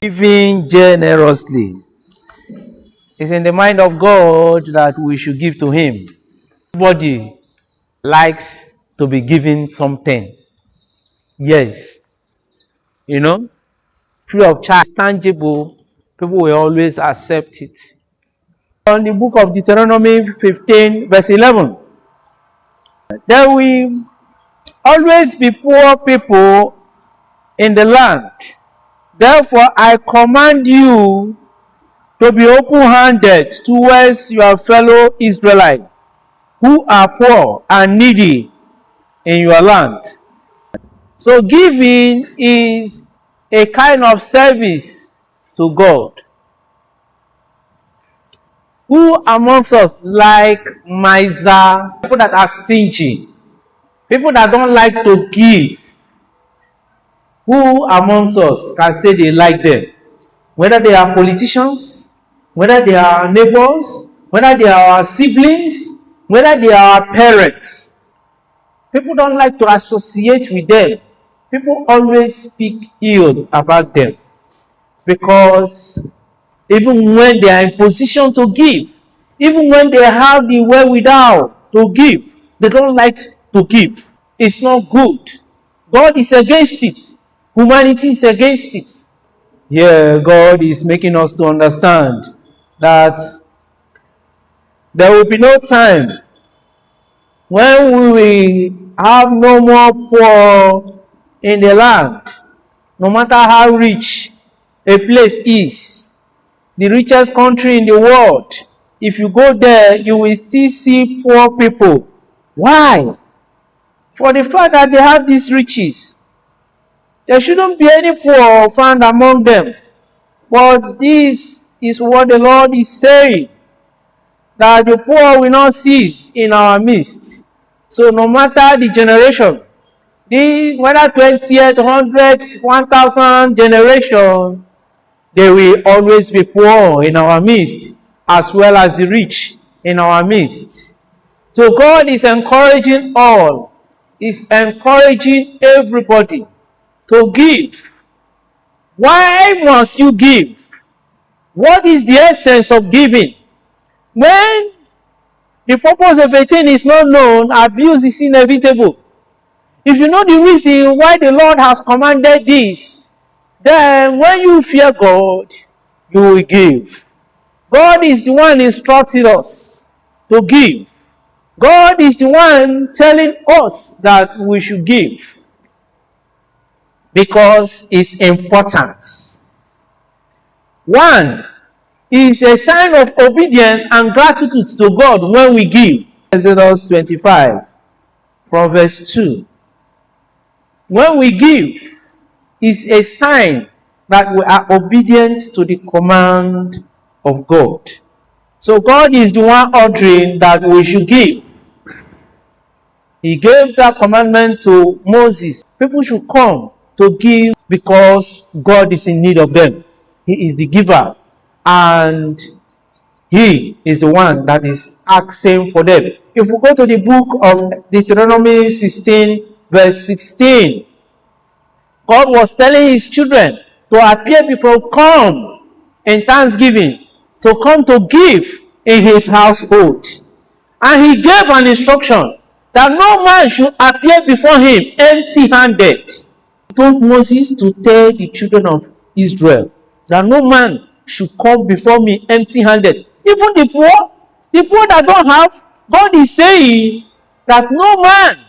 Giving generously. It's in the mind of God that we should give to Him. Everybody likes to be given something. Yes. Free of charge, tangible, people will always accept it. On the book of Deuteronomy 15, verse 11, there will always be poor people in the land. Therefore, I command you to be open-handed towards your fellow Israelites who are poor and needy in your land. So giving is a kind of service to God. Who amongst us like miser, people that are stingy, people that don't like to give? Who amongst us can say they like them? Whether they are politicians, whether they are neighbors, whether they are our siblings, whether they are our parents. People don't like to associate with them. People always speak ill about them. Because even when they are in position to give, even when they have the wherewithal to give, they don't like to give. It's not good. God is against it. Humanity is against it. Yeah, God is making us to understand that there will be no time when we will have no more poor in the land. No matter how rich a place is, the richest country in the world, if you go there, you will still see poor people. Why? For the fact that they have these riches. There shouldn't be any poor found among them. But this is what the Lord is saying, that the poor will not cease in our midst. So no matter the generation, whether 20th, 100th, 1000 generation, there will always be poor in our midst, as well as the rich in our midst. So God is encouraging all, is encouraging everybody to give. Why must you give? What is the essence of giving? When the purpose of a thing is not known, abuse is inevitable. If you know the reason why the Lord has commanded this, then when you fear God, you will give. God is the one instructing us to give. God is the one telling us that we should give. Because it's important. One is a sign of obedience and gratitude to God when we give. Exodus 25, from verse 2. When we give, is a sign that we are obedient to the command of God. So God is the one ordering that we should give. He gave that commandment to Moses. People should come to give because God is in need of them. He is the giver. And He is the one that is asking for them. If we go to the book of Deuteronomy 16, verse 16, God was telling His children to appear before come in thanksgiving, to come to give in His household. And He gave an instruction that no man should appear before Him empty-handed. He told Moses to tell the children of Israel that no man should come before me empty-handed. Even the poor that don't have, God is saying that no man,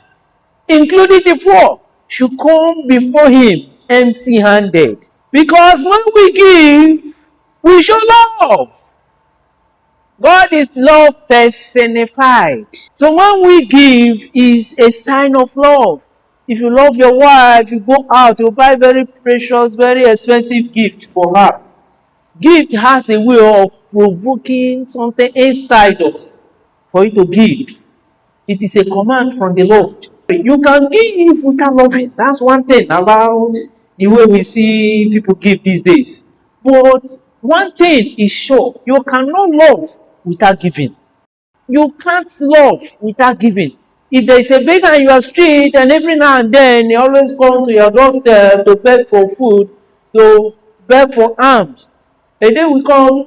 including the poor, should come before Him empty-handed. Because when we give, we show love. God is love personified. So when we give, is a sign of love. If you love your wife, you go out, you buy very precious, very expensive gift for her. Gift has a way of provoking something inside us for you to give. It is a command from the Lord. You can give without loving. That's one thing about the way we see people give these days. But one thing is sure, you cannot love without giving. You can't love without giving. If there is a beggar in your street and every now and then he always comes to your doorstep to beg for food, to beg for alms. A day we come,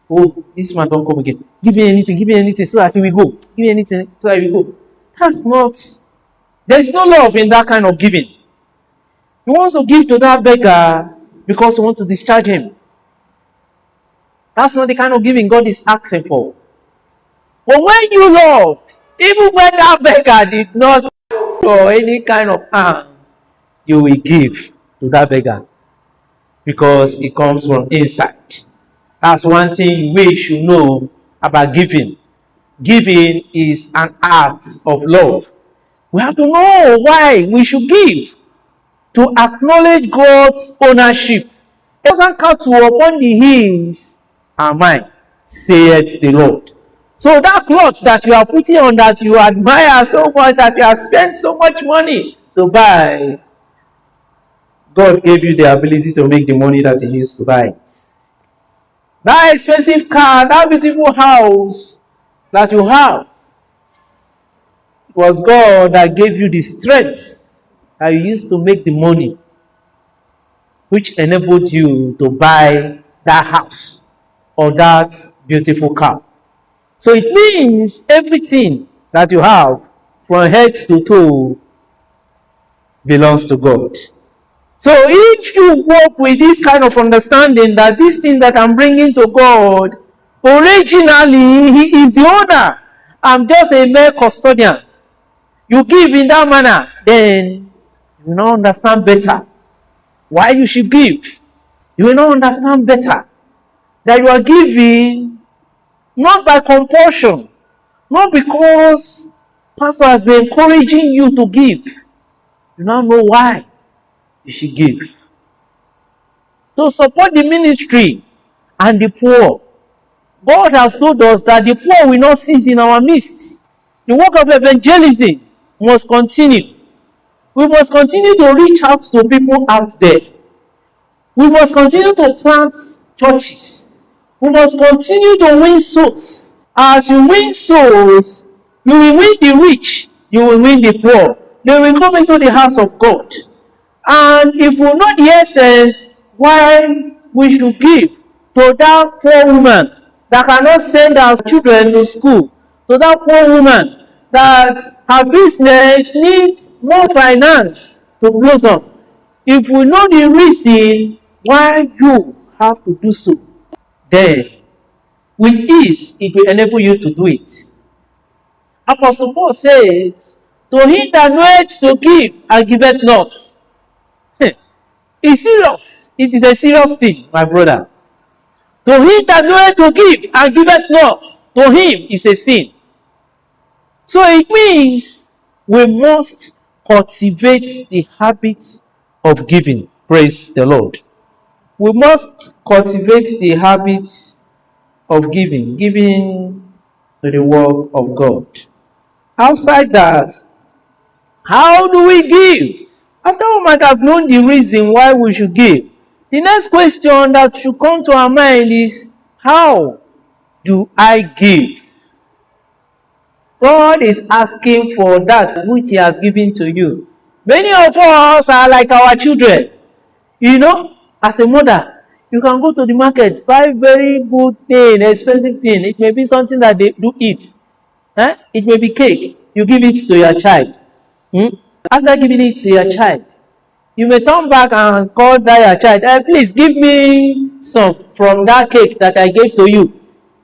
oh, this man don't come again. Give me anything so that we go. Give me anything so that we go. That's not, there's no love in that kind of giving. You want to give to that beggar because you want to discharge him. That's not the kind of giving God is asking for. But when you love, even when that beggar did not for any kind of alms, you will give to that beggar because it comes from inside. That's one thing we should know about giving. Giving is an act of love. We have to know why we should give. To acknowledge God's ownership. It doesn't cattle upon the hills are mine, saith the Lord. So that cloth that you are putting on that you admire so much, that you have spent so much money to buy, God gave you the ability to make the money that you used to buy it. That expensive car, that beautiful house that you have, it was God that gave you the strength that you used to make the money, which enabled you to buy that house or that beautiful car. So it means everything that you have from head to toe belongs to God. So if you work with this kind of understanding that this thing that I'm bringing to God, originally He is the owner, I'm just a mere custodian. You give in that manner, then you will not understand better why you should give. You will not understand better that you are giving not by compulsion, not because pastor has been encouraging you to give. You now know why you should give. To support the ministry and the poor. God has told us that the poor will not cease in our midst. The work of evangelism must continue. We must continue to reach out to people out there. We must continue to plant churches. We must continue to win souls. As you win souls, you will win the rich, you will win the poor. They will come into the house of God. And if we know the essence why we should give to that poor woman that cannot send our children to school, to that poor woman that her business needs more finance to blossom, if we know the reason why you have to do so, then with ease it will enable you to do it. Apostle Paul says, to him that knoweth to give and giveth not. It's serious. It is a serious thing, my brother. To him that knoweth to give and giveth not, to him is a sin. So it means we must cultivate the habit of giving. Praise the Lord. We must cultivate the habit of giving to the work of God. Outside that, how do we give? After we might have known the reason why we should give, the next question that should come to our mind is, how do I give? God is asking for that which He has given to you. Many of us are like our children. You know, as a mother, you can go to the market, buy very good thing, expensive thing. It may be something that they do eat. It may be cake. You give it to your child. After giving it to your child, you may turn back and call that your child, please give me some from that cake that I gave to you.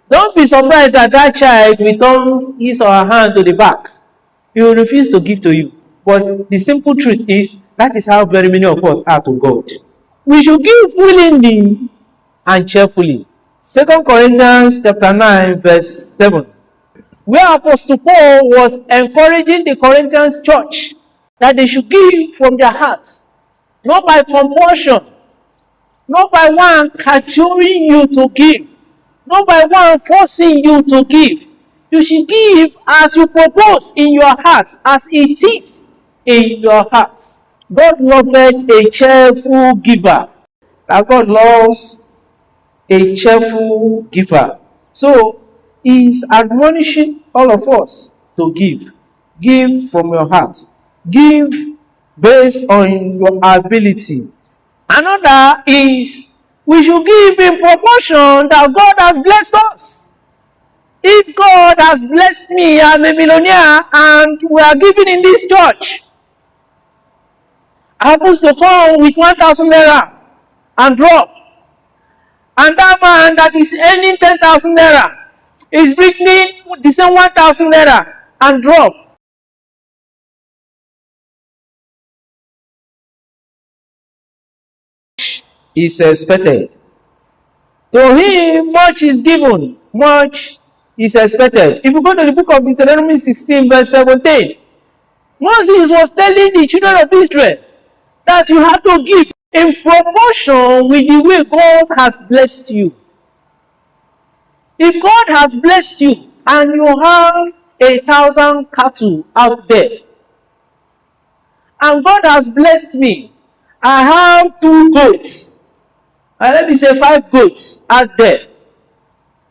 Don't be surprised that that child will turn his or her hand to the back. He will refuse to give to you. But the simple truth is, that is how very many of us are to God. We should give willingly and cheerfully. 2 Corinthians chapter 9 verse 7. Where Apostle Paul was encouraging the Corinthians church that they should give from their hearts, not by compulsion, not by one cajoling you to give, not by one forcing you to give. You should give as you propose in your heart, as it is in your heart. God loveth a cheerful giver. That God loves a cheerful giver. So He's admonishing all of us to give. Give from your heart. Give based on your ability. Another is We should give in proportion that God has blessed us. If God has blessed me, I'm a millionaire, and we are giving in this church, happens to come with 1,000 naira and drop. And that man that is earning 10,000 naira is bringing the same 1,000 naira and drop. Is expected. To him, much is given, much is expected. If you go to the book of Deuteronomy 16, verse 17, Moses was telling the children of Israel that you have to give in proportion with the way God has blessed you. If God has blessed you and you have 1,000 cattle out there, and God has blessed me, I have 2 goats, and let me say 5 goats out there,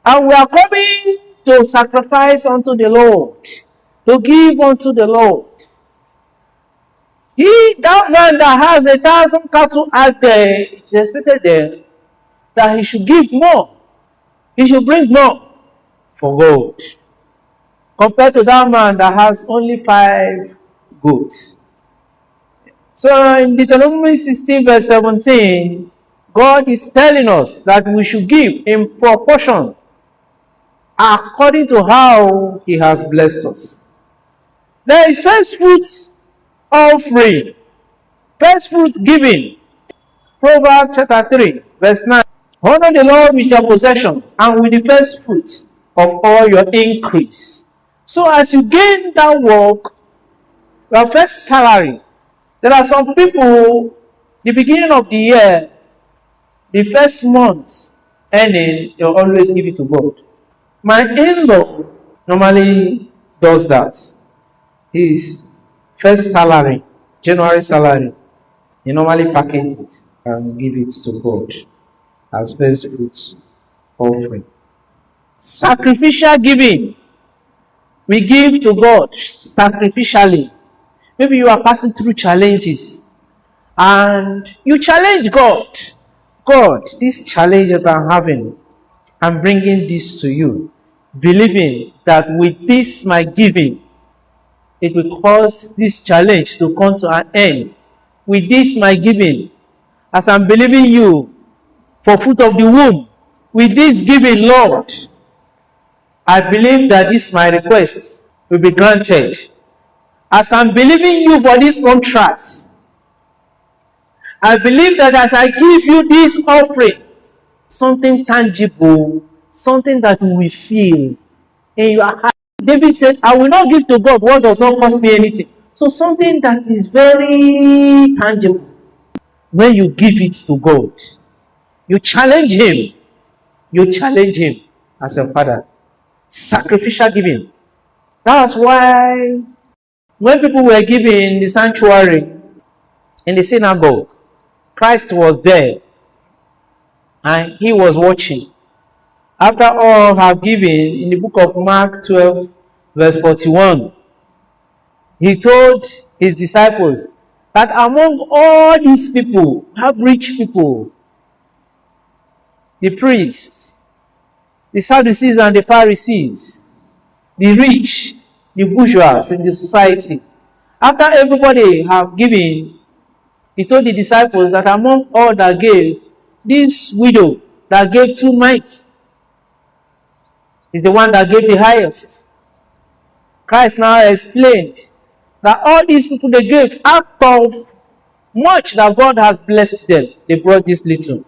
and we are coming to sacrifice unto the Lord, to give unto the Lord. That man that has 1,000 cattle out there, it's expected there that he should give more. He should bring more for God, compared to that man that has only 5 goats. So in Deuteronomy 16 verse 17, God is telling us that we should give in proportion according to how He has blessed us. There is first fruits offering, first fruit giving. Proverbs chapter 3 verse 9. Honor the Lord with your possession and with the first fruits of all your increase. So as you gain that work, your first salary, there are some people, the beginning of the year, the first month earning, they'll always give it to God. My in-law normally does that. His first salary, January salary, he normally packages it and give it to God as first fruits offering. Sacrificial giving. We give to God sacrificially. Maybe you are passing through challenges and you challenge God. God, this challenge that I'm having, I'm bringing this to you, believing that with this my giving, it will cause this challenge to come to an end. With this my giving, as I'm believing you for fruit of the womb, with this giving, Lord, I believe that this my request will be granted. As I'm believing you for these contracts, I believe that as I give you this offering, something tangible, something that you will feel in your heart. David said, I will not give to God what does not cost me anything. So something that is very tangible. When you give it to God, you challenge Him. You challenge Him as your Father. Sacrificial giving. That's why when people were giving in the sanctuary, in the synagogue, Christ was there and He was watching. After all have given, in the book of Mark 12, verse 41, He told His disciples that among all these people, have rich people, the priests, the Sadducees and the Pharisees, the rich, the bourgeois in the society, after everybody have given, He told the disciples that among all that gave, this widow that gave 2 mites is the one that gave the highest. Christ now explained that all these people, they gave out of much that God has blessed them. They brought this little.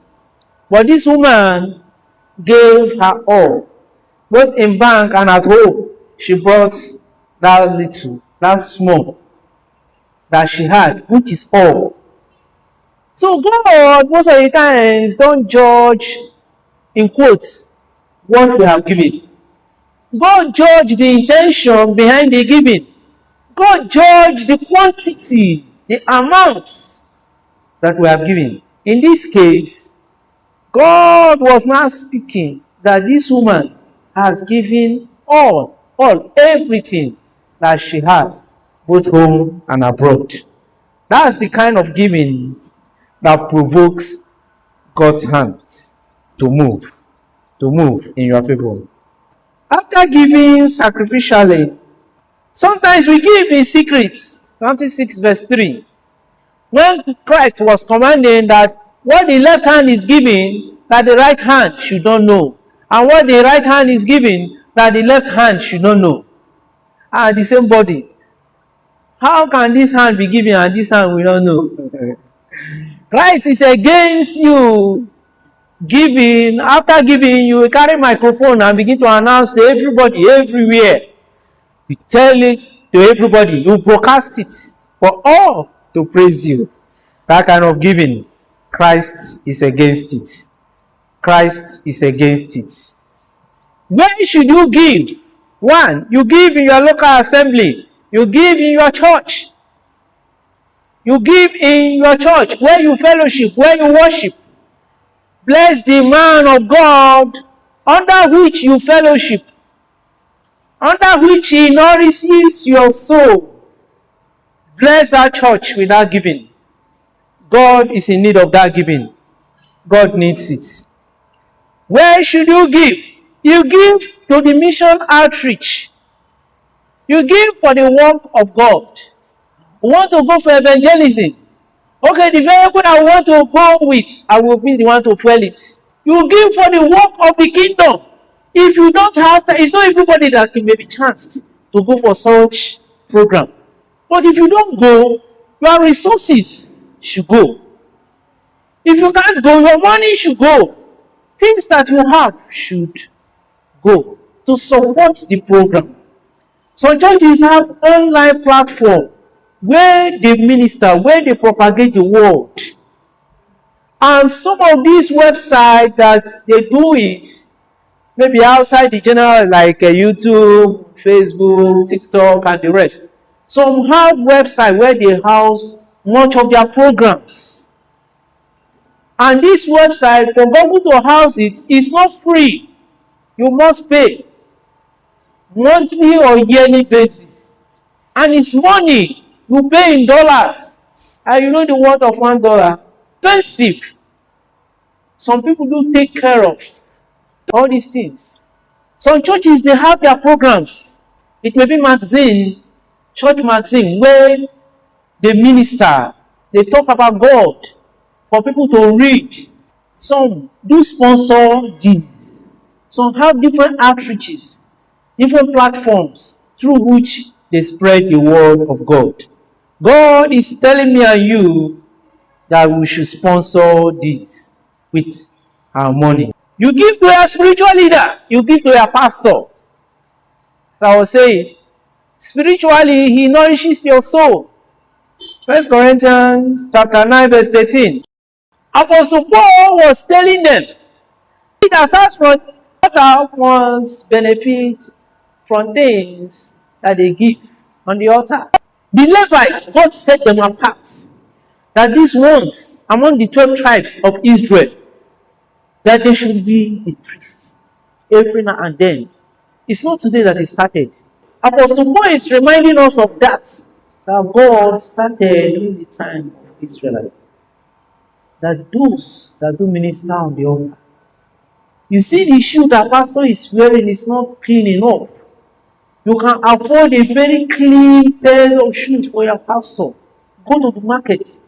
But this woman gave her all. Both in bank and at home, she brought that little, that small that she had, which is all. So God, most of the times, don't judge, in quotes, what we have given. God judge the intention behind the giving. God judge the quantity, the amounts that we have given. In this case, God was not speaking that this woman has given all, everything that she has, both home and abroad. That's the kind of giving that provokes God's hand to move in your favor. After giving sacrificially, sometimes we give in secret. Matthew 6 verse 3. When Christ was commanding that what the left hand is giving, that the right hand should not know. And what the right hand is giving, that the left hand should not know. Are the same body. How can this hand be giving and this hand will not know? Christ is against you giving. After giving, you will carry microphone and begin to announce to everybody, everywhere. You tell it to everybody. You broadcast it for all to praise you. That kind of giving, Christ is against it. Christ is against it. Where should you give? One, you give in your local assembly. You give in your church. You give in your church, where you fellowship, where you worship. Bless the man of God under which you fellowship, under which he nourishes your soul. Bless that church with that giving. God is in need of that giving. God needs it. Where should you give? You give to the mission outreach. You give for the work of God. You want to go for evangelism. Okay, the vehicle I want to go with, I will be the one to fuel it. You give for the work of the kingdom. If you don't have that, it's not everybody that can maybe chanced to go for such program. But if you don't go, your resources should go. If you can't go, your money should go. Things that you have should go to support the program. Some churches have online platform where they minister, where they propagate the word. And some of these websites that they do it, maybe outside the general, like YouTube, Facebook, TikTok, and the rest. Some have websites where they house much of their programs. And this website, for government to house it, is not free. You must pay monthly or yearly basis. And it's money. You pay in dollars. And you know the worth of $1. Expensive. Some people do take care of all these things. Some churches, they have their programs. It may be magazine, church magazine, where they minister. They talk about God for people to read. Some do sponsor this. Some have different outreaches, different platforms through which they spread the word of God. God is telling me and you that we should sponsor this with our money. You give to your spiritual leader, you give to your pastor. As I was saying, spiritually, he nourishes your soul. 1 Corinthians chapter 9, verse 13. Apostle Paul was telling them, aside from other ones benefit from things that they give on the altar. The Levites, God set them apart. That these ones among the 12 tribes of Israel, that they should be the priests every now and then. It's not today that it started. Apostle Paul is reminding us of that God started during the time of Israel. That those that do minister on the altar. You see, the shoe that pastor is wearing is not clean enough. You can afford a very clean pair of shoes for your pastor. Go to the market.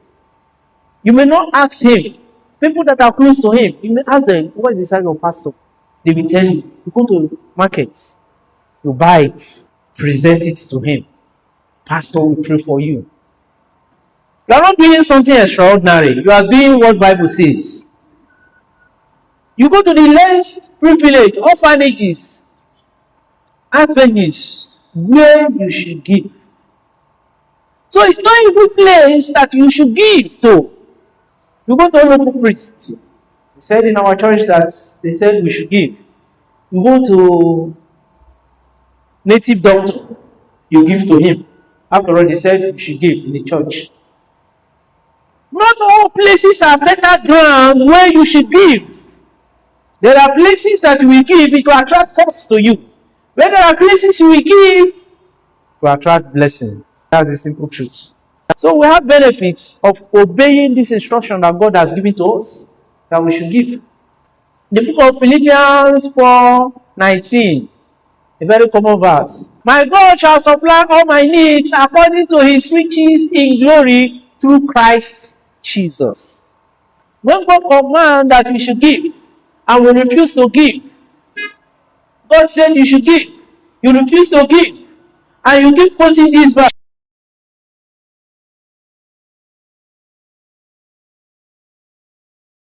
You may not ask him. People that are close to him, you may ask them, what is the size of pastor? They will tell you. You go to markets, you buy it, present it to him. Pastor will pray for you. You are not doing something extraordinary. You are doing what Bible says. You go to the less privileged orphanages, avenues where you should give. So it's not every place that you should give to. You go to a local priest. They said in our church that they said we should give. You go to native doctor, you give to him. After all, they said we should give in the church. Not all places are better ground where you should give. There are places that you will give, it will attract thoughts to you. Where there are places you will give to attract blessing. That's the simple truth. So we have benefits of obeying this instruction that God has given to us. that we should give. The book of Philippians 4:19, a very common verse. My God shall supply all my needs according to his riches in glory through Christ Jesus. When God commands that we should give, and we refuse to give, God said you should give, you refuse to give, and you keep quoting this verse.